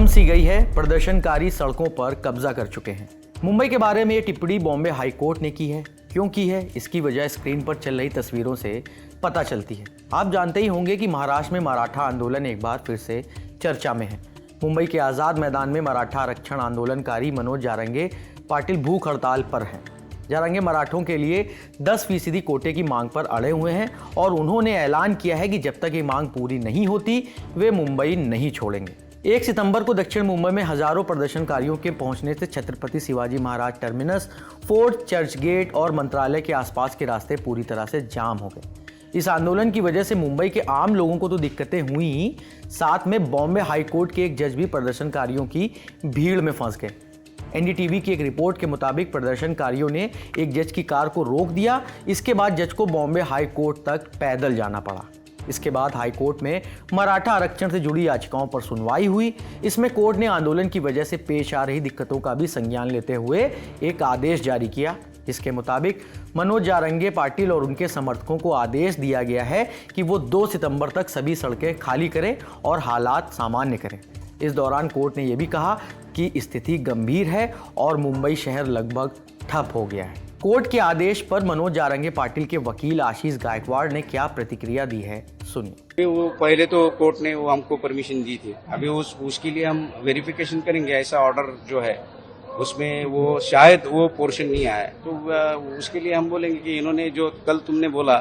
सी गई है, प्रदर्शनकारी सड़कों पर कब्जा कर चुके हैं। मुंबई के बारे में ये टिप्पणी बॉम्बे हाई कोर्ट ने की है। क्यों की है, इसकी वजह स्क्रीन पर चल रही तस्वीरों से पता चलती है। आप जानते ही होंगे कि महाराष्ट्र में मराठा आंदोलन एक बार फिर से चर्चा में है। मुंबई के आज़ाद मैदान में मराठा आरक्षण आंदोलनकारी मनोज जारंगे पाटिल भूख हड़ताल पर हैं। जारंगे मराठों के लिए 10% कोटे की मांग पर अड़े हुए हैं और उन्होंने ऐलान किया है कि जब तक ये मांग पूरी नहीं होती वे मुंबई नहीं छोड़ेंगे। 1 सितंबर को दक्षिण मुंबई में हजारों प्रदर्शनकारियों के पहुंचने से Chhatrapati Shivaji Maharaj terminus, fort, church gate और मंत्रालय के आसपास के रास्ते पूरी तरह से जाम हो गए। इस आंदोलन की वजह से मुंबई के आम लोगों को तो दिक्कतें हुई ही, साथ में बॉम्बे हाई कोर्ट के एक जज भी प्रदर्शनकारियों की भीड़ में फंस गए। एनडीटीवी की एक रिपोर्ट के मुताबिक प्रदर्शनकारियों ने एक जज की कार को रोक दिया। इसके बाद जज को बॉम्बे हाई कोर्ट तक पैदल जाना पड़ा। इसके बाद हाई कोर्ट में मराठा आरक्षण से जुड़ी याचिकाओं पर सुनवाई हुई। इसमें कोर्ट ने आंदोलन की वजह से पेश आ रही दिक्कतों का भी संज्ञान लेते हुए एक आदेश जारी किया। इसके मुताबिक मनोज जारंगे पाटिल और उनके समर्थकों को आदेश दिया गया है कि वो 2 सितंबर तक सभी सड़कें खाली करें और हालात सामान्य करें। इस दौरान कोर्ट ने यह भी कहा कि स्थिति गंभीर है और मुंबई शहर लगभग ठप हो गया है। कोर्ट के आदेश पर मनोज जारंगे पाटिल के वकील आशीष गायकवाड़ ने क्या प्रतिक्रिया दी है, सुनिए। वो पहले तो कोर्ट ने वो हमको परमिशन दी थी, अभी उसके लिए हम वेरिफिकेशन करेंगे। ऐसा ऑर्डर जो है उसमें वो शायद वो पोर्शन नहीं आया, तो उसके लिए हम बोलेंगे कि इन्होंने जो कल तुमने बोला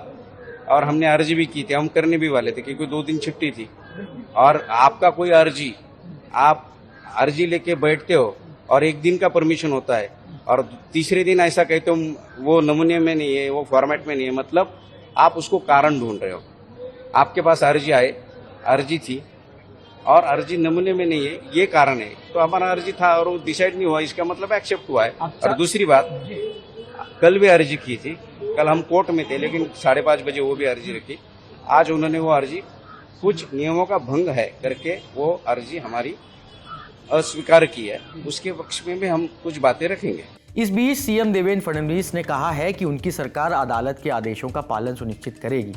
और हमने अर्जी भी की थी, हम करने भी वाले थे क्योंकि 2 दिन छुट्टी थी, और आपका कोई अर्जी आप अर्जी लेके बैठते हो और 1 दिन का परमिशन होता है और तीसरे दिन ऐसा कहते हो वो नमूने में नहीं है, वो फॉर्मेट में नहीं है, मतलब आप उसको कारण ढूंढ रहे हो। आपके पास अर्जी थी और अर्जी नमूने में नहीं है, ये कारण है। तो हमारा अर्जी था और वो डिसाइड नहीं हुआ, इसका मतलब एक्सेप्ट हुआ है। और दूसरी बात, कल भी अर्जी की थी, कल हम कोर्ट में थे लेकिन 5:30 बजे वो भी अर्जी रखी। आज उन्होंने वो अर्जी कुछ नियमों का भंग है करके वो अर्जी हमारी अस्वीकार की है, उसके पक्ष में भी हम कुछ बातें रखेंगे। इस बीच सीएम देवेंद्र फडणवीस ने कहा है कि उनकी सरकार अदालत के आदेशों का पालन सुनिश्चित करेगी।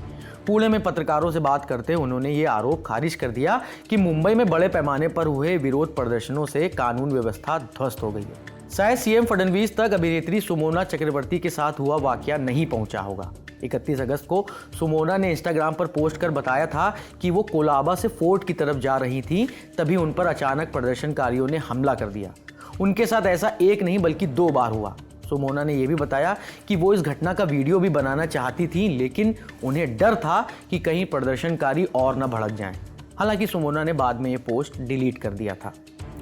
पुणे में पत्रकारों से बात करते हुए उन्होंने ये आरोप खारिज कर दिया कि मुंबई में बड़े पैमाने पर हुए विरोध प्रदर्शनों से कानून व्यवस्था ध्वस्त हो गई है। शायद सीएम फडणवीस तक अभिनेत्री सुमोना चक्रवर्ती के साथ हुआ वाकया नहीं पहुंचा होगा। 31 अगस्त को सुमोना ने इंस्टाग्राम पर पोस्ट कर बताया था कि वो कोलाबा से फोर्ट की तरफ जा रही थी, तभी उन पर अचानक प्रदर्शनकारियों ने हमला कर दिया। उनके साथ ऐसा एक नहीं बल्कि 2 बार हुआ। सुमोना ने यह भी बताया कि वो इस घटना का वीडियो भी बनाना चाहती थी, लेकिन उन्हें डर था कि कहीं प्रदर्शनकारी और न भड़क जाएं। हालांकि सुमोना ने बाद में ये पोस्ट डिलीट कर दिया था।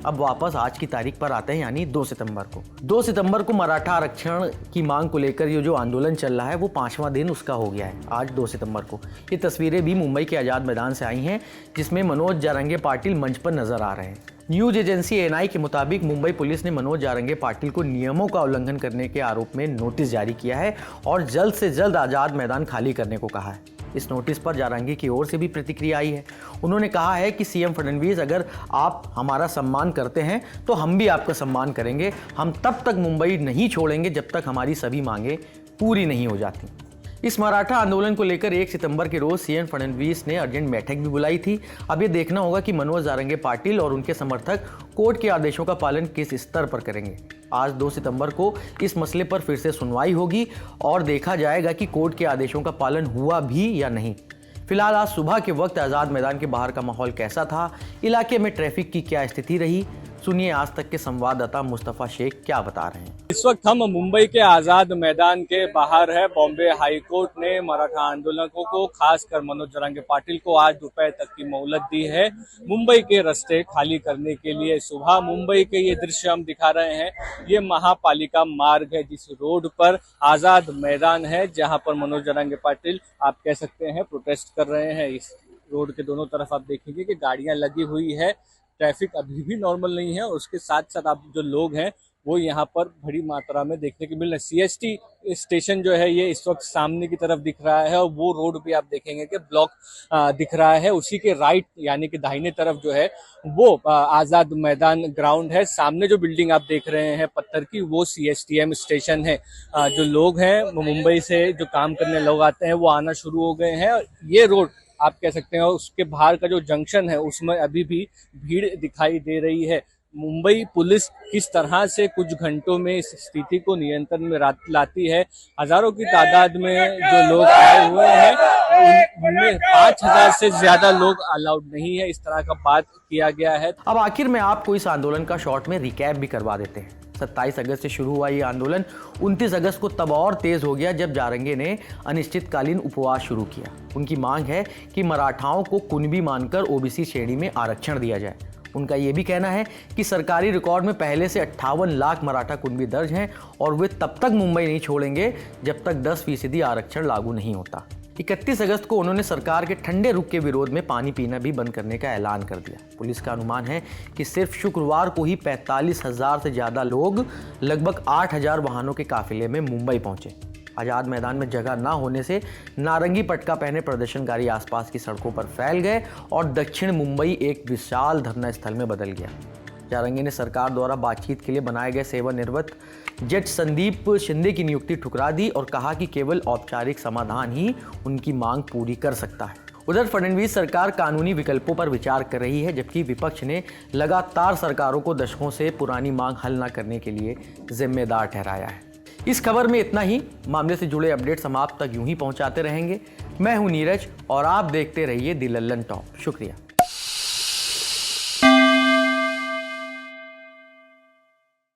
अब वापस आज की तारीख पर आते हैं, यानी 2 सितंबर को। 2 सितंबर को मराठा आरक्षण की मांग को लेकर ये जो आंदोलन चल रहा है वो 5वां दिन उसका हो गया है। आज 2 सितंबर को ये तस्वीरें भी मुंबई के आज़ाद मैदान से आई हैं, जिसमें मनोज जारंगे पाटिल मंच पर नजर आ रहे हैं। न्यूज एजेंसी एएनआई के मुताबिक मुंबई पुलिस ने मनोज जारंगे पाटिल को नियमों का उल्लंघन करने के आरोप में नोटिस जारी किया है और जल्द से जल्द आज़ाद मैदान खाली करने को कहा है। इस नोटिस पर जारंगे की ओर से भी प्रतिक्रिया आई है। उन्होंने कहा है कि सीएम फडणवीस, अगर आप हमारा सम्मान करते हैं तो हम भी आपका सम्मान करेंगे। हम तब तक मुंबई नहीं छोड़ेंगे जब तक हमारी सभी मांगें पूरी नहीं हो जाती। इस मराठा आंदोलन को लेकर 1 सितंबर के रोज सीएम फडणवीस ने अर्जेंट बैठक भी बुलाई थी। अब ये देखना होगा कि मनोज जारंगे पाटिल और उनके समर्थक कोर्ट के आदेशों का पालन किस स्तर पर करेंगे। आज 2 सितंबर को इस मसले पर फिर से सुनवाई होगी और देखा जाएगा कि कोर्ट के आदेशों का पालन हुआ भी या नहीं। फिलहाल आज सुबह के वक्त आज़ाद मैदान के बाहर का माहौल कैसा था, इलाके में ट्रैफिक की क्या स्थिति रही, सुनिए आज तक के संवाददाता मुस्तफा शेख क्या बता रहे हैं। इस वक्त हम मुंबई के आजाद मैदान के बाहर है। बॉम्बे हाई कोर्ट ने मराठा आंदोलकों को, खासकर मनोज जारंगे पाटिल को आज दोपहर तक की मोहलत दी है मुंबई के रास्ते खाली करने के लिए। सुबह मुंबई के ये दृश्य हम दिखा रहे हैं। ये महापालिका मार्ग है जिस रोड पर आजाद मैदान है, जहां पर मनोज जारंगे पाटिल आप कह सकते हैं प्रोटेस्ट कर रहे हैं। इस रोड के दोनों तरफ आप देखेंगे कि गाड़ियां लगी हुई है, ट्रैफिक अभी भी नॉर्मल नहीं है और उसके साथ साथ आप जो लोग हैं वो यहाँ पर बड़ी मात्रा में देखने को मिल रहे हैं। सीएसटी स्टेशन जो है ये इस वक्त सामने की तरफ दिख रहा है और वो रोड भी आप देखेंगे कि ब्लॉक दिख रहा है। उसी के राइट यानी कि दाहिने तरफ जो है वो आजाद मैदान ग्राउंड है। सामने जो बिल्डिंग आप देख रहे हैं पत्थर की, वो सीएसटीएम स्टेशन है। जो लोग हैं मुंबई से जो काम करने लोग आते हैं वो आना शुरू हो गए हैं। ये रोड आप कह सकते हैं, और उसके बाहर का जो जंक्शन है उसमें अभी भी भीड़ दिखाई दे रही है। मुंबई पुलिस किस तरह से कुछ घंटों में इस स्थिति को नियंत्रण में लाती है। हजारों की तादाद में जो लोग आए हुए हैं उनमें 5,000 से ज्यादा लोग अलाउड नहीं है, इस तरह का बात किया गया है। अब आखिर में आपको इस आंदोलन का शॉर्ट में रिकैप भी करवा देते हैं। 27 अगस्त से शुरू हुआ ये आंदोलन 29 अगस्त को तब और तेज हो गया जब जारंगे ने अनिश्चितकालीन उपवास शुरू किया। उनकी मांग है कि मराठाओं को कुनबी मानकर ओबीसी श्रेणी में आरक्षण दिया जाए। उनका यह भी कहना है कि सरकारी रिकॉर्ड में पहले से 58 लाख मराठा कुनबी दर्ज हैं और वे तब तक मुंबई नहीं छोड़ेंगे जब तक 10% आरक्षण लागू नहीं होता। 31 अगस्त को उन्होंने सरकार के ठंडे रुख के विरोध में पानी पीना भी बंद करने का ऐलान कर दिया। पुलिस का अनुमान है कि सिर्फ शुक्रवार को ही 45,000 से ज़्यादा लोग लगभग 8,000 वाहनों के काफिले में मुंबई पहुंचे। आज़ाद मैदान में जगह ना होने से नारंगी पटका पहने प्रदर्शनकारी आसपास की सड़कों पर फैल गए और दक्षिण मुंबई एक विशाल धरना स्थल में बदल गया। जारंगी ने सरकार द्वारा बातचीत के लिए बनाए गए सेवानिवृत्त जज संदीप शिंदे की नियुक्ति ठुकरा दी और कहा कि केवल औपचारिक समाधान ही उनकी मांग पूरी कर सकता है। उधर फडणवीस सरकार कानूनी विकल्पों पर विचार कर रही है, जबकि विपक्ष ने लगातार सरकारों को दशकों से पुरानी मांग हल न करने के लिए जिम्मेदार ठहराया है। इस खबर में इतना ही। मामले से जुड़े अपडेट्स हम आप तक यूं ही पहुंचाते रहेंगे। मैं हूं नीरज और आप देखते रहिए दी लल्लन टॉप। शुक्रिया।